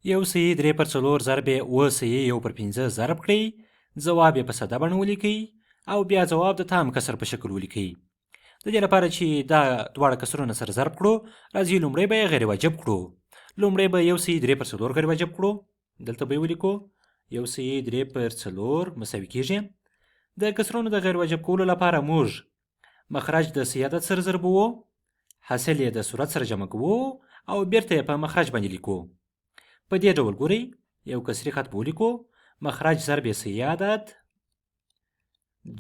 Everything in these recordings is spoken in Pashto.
یو سوی 3 پر 4 ضرب 7 سوی 1 پر 15 ضرب کړئ. ځواب یې په ساده بڼه ولیکئ او بیا ځواب د تام کسر په شکل ولیکئ. د دې لپاره چې دا دواړه کسرونه سره ضرب کړو، راځي لومړی به یې غیر واجب کړو. لومړی به یو سوی 3 پر 4 غیر واجب کړو. دلته به یې ولیکو یو سوی 3 پر 4 مساوي کیږي. د کسرونو د غیر واجب کولو لپاره موږ مخرج د سی عدد سره ضربوو، حاصل یې د صورت سره جمع کوو او بیرته یې په مخرج باندې لیکو. په دې ډول ګورئ، یو کسري خط به ولیکو مخرج ضرب سی عدد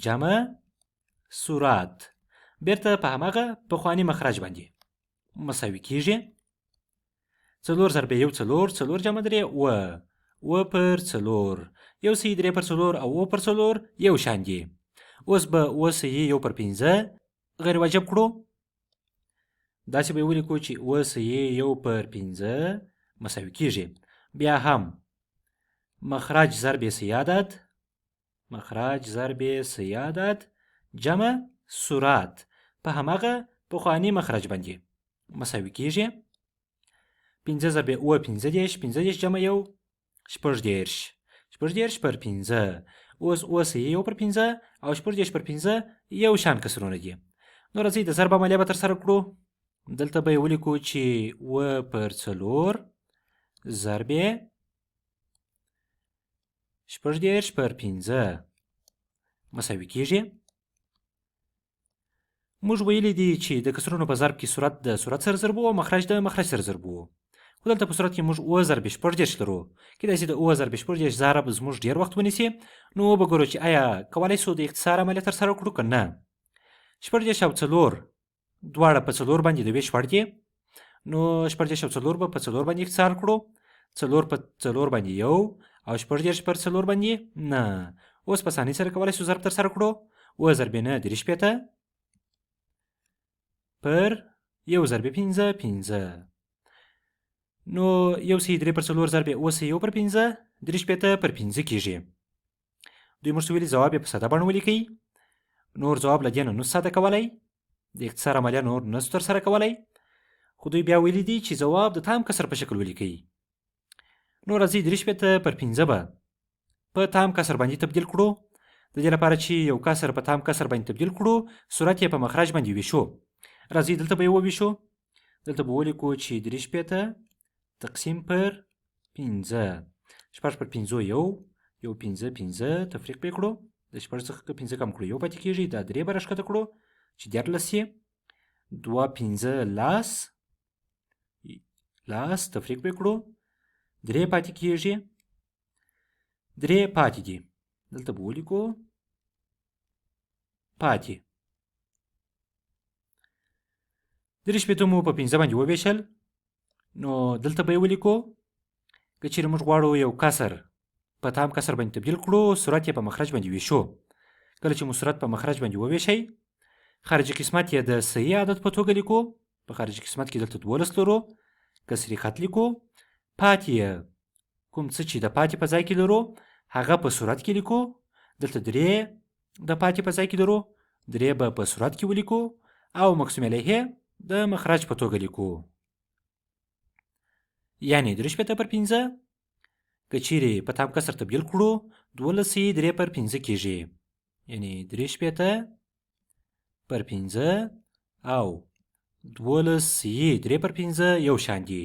جمع صورت، بیرته په هماغه پخواني مخرج باندې مساوي کیږي. 4 ضرب 1 4 4 جمع 3 و پر 4 یو سوی 3 پر 4 او و پر 4 یو شان دي. اوس به و سوی 1 پر 15 غیر واجب کړو. داسې به یې ولیکو چې و سوی 1 پر 15 مساوي کیږي. بیا هم مخرج ضرب سی عدد جمع صورت په هماغه پخواني مخرج باندې مساوي کیږي. 15 ضرب 7 15 15 جمع 1 14 14 پر 15. اوس اوسه 1 پر 15 او 14 پر 15 یو شان کسرونه دي. نو راځئ د ضرب عملیه به ترسره کړو. دلته به یې ولیکو چې و پر 4 ضرب 14 پر 15 مساوي کیږي. موږ ویلي دي چې د کسرونو په ضرب کې صورت د صورت سره ضربو او مخرج د مخرج سره ضربو. خو دلته په صورت کې موږ او ضرب 14 لرو. کیدای شي د او ضرب 14 ضرب زموږ ډیر وخت ونیسي. نو وګورو چې آیا کولی شو د اختصار عملیه ترسره کړو که نه. 14 او 4 دواړه په 4 باندې د 20 شپږ دي. نو 14 او 4 به په 4 باندې اختصار کړو. 4 په 4 باندې 1 او 14 پر 4 باندې نه. اوس په ثاني سره کولی شو ضرب ترسره کړو. و ضرب 9 3 شپېته پر 1 ضرب 15 15. نو یو سوی 3 پر 4 ضرب او سوی 1 پر 15 3 شپېته پر 15 کیږي. دوی موږ ته ویلي ځواب یې په ساده بڼه ولیکئ. نور ځواب له دې نه نسو ساده کولی، د اختصار عملیه نور نسو ترسره کولی. خو دوی بیا ویلي دي چې ځواب د تام کسر په شکل ولیکئ. نو راځئ 3 شپېته پر 15 به په تام کسر باندې تبدیل کړو. د دې لپاره چې یو کسر په تام کسر باندې تبدیل کړو، صورت یې په مخرج باندې ویشو. راځئ دلته به یې وویشو. دلته به ولیکو چې 3 شپېته تقسیم پر 15 شپږ پر 15 یو 15 15 تفریق به یې کړو. د شپږ څخه که 15 کم کړو یو پاتې کېږي. دا 3 به راښکته کړو چې 14 شي. 2 15 لاس تفریق به یې کړو. 3 پاتې کېږي. 3 پاتې دي. دلته به ولیکو پاتې. 3 شپېته مو په 15 باندې وویشل. نو دلته به یې ولیکو که چیرې موږ غواړو یو کسر په تام کسر باندې تبدیل کړو، صورت یې په مخرج باندې ویشو. کله چې مو صورت په مخرج باندې وویشئ، خارجي قسمت یې د صحیح عدد په توګه لیکو. په خارجي قسمت کې دلته 12 لرو. کسري خط لیکو. پاتې یې کوم څه چې د پاتې په ځای کې لرو هغه په صورت کې لیکو. دلته 3 د پاتې په ځای کې لرو. 3 به په صورت کې ولیکو او مقسوم علیه د مخرج په توګه لیکو. یعنی 3 شپېته پر 15 که چیرې په تام کسر تبدیل کړو، 12 3 پر 15 کیږي. یعنی 3 شپېته پر 15 او 12 3 پر 15 یو شان دي.